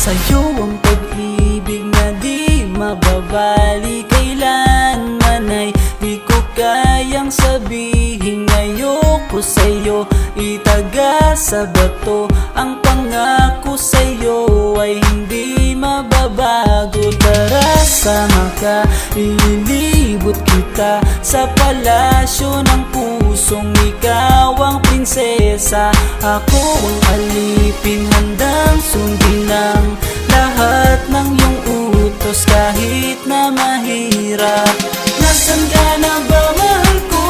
Sa'yo ang pag-ibig na di mababali, kailanman ay di ko kayang sabihin. Ayoko sa'yo itaga sa bato, ang pangako sa'yo ay hindi mababago. Tara, sama ka, ililibot kita sa palasyo ng pusong ikaw ang prinsesa. Ako ang alipin, handang sundin ng lahat ng iyong utos kahit na mahirap. Nasaan ka na ba, mahal ko?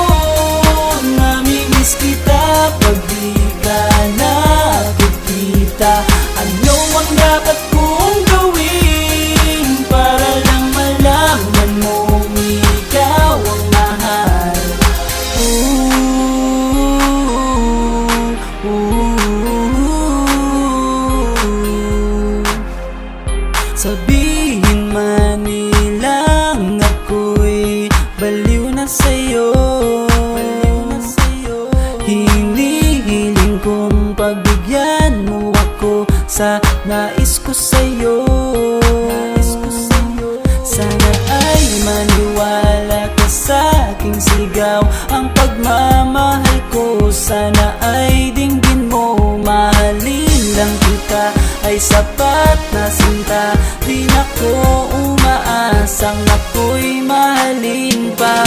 Namimiss kita pag di ka nakikita. Ano ang dapat kong gawin para lang malaman mong ikaw ang mahal? Sabihin man nilang ako'y baliw na sa'yo, hinihiling kong pagbigyan mo ako sa nais ko sa'yo. Sana ay maniwala ka sa aking sigaw, ang pagmamahal ko sana ay dinggin mo. Mahalin lang kita ay sapat na sinta, di na ko umaasang ako'y mahalin pa.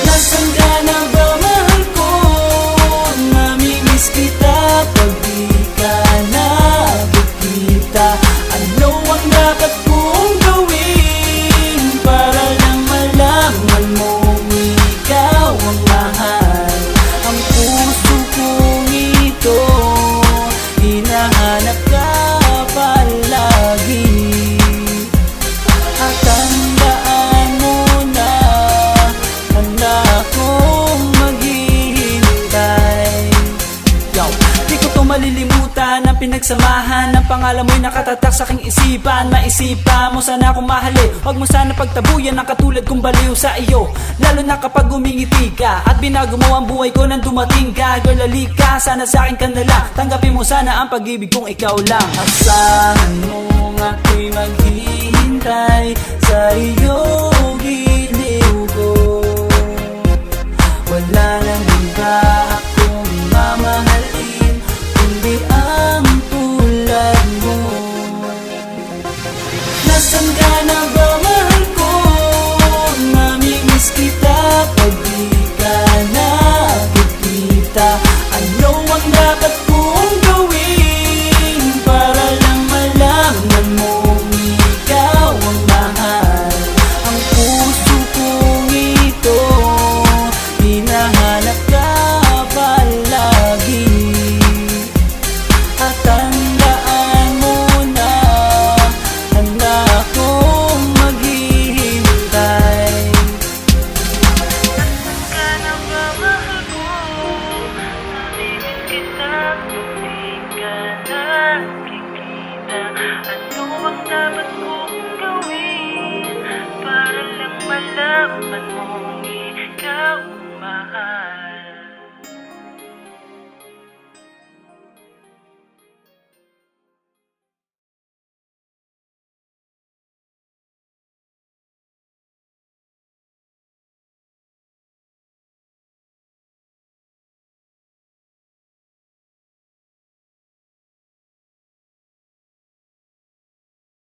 Nasaan ka na ba, mahal ko? Namimiss kita pag di ka nakikita. Ano ang dapat kong gawin para lang malaman mong ikaw ang mahal? Ang puso kong ito hinahanap ka palagi, at tandaan mo na handa akong maghihintay. Yo, di ko to malilimutan ang pinagsamahan, ang pangalan mo'y nakatatak sa aking isipan. Maisipan mo sana akong mahalin, huwag mo sana pagtabuyan ang katulad kong baliw sa iyo. Lalo na kapag umingiti ka at binago mo ang buhay ko nang dumating ka. Girl, halika, sana sa akin ka na lang, tanggapin mo sana ang pag-ibig kong ikaw lang. Asahan mo ako'y maghihintay sa iyong giliw ko. Wala nang iba akong mamahalin kundi ang tulad mo. Nasaan ka na ba, mahal ko? Namimiss kita pag di ka nakikita. Ano ang dapat kong gawin para lang malaman mong ikaw ang mahal? Ang puso kong ito hinahanap ka palagi, at tandaan mo na handa akong maghihintay. Nasaan ka na ba, mahal ko? Namimiss kita kung di ka nakikita. Ano ang dapat kong gawin para lang malaman mo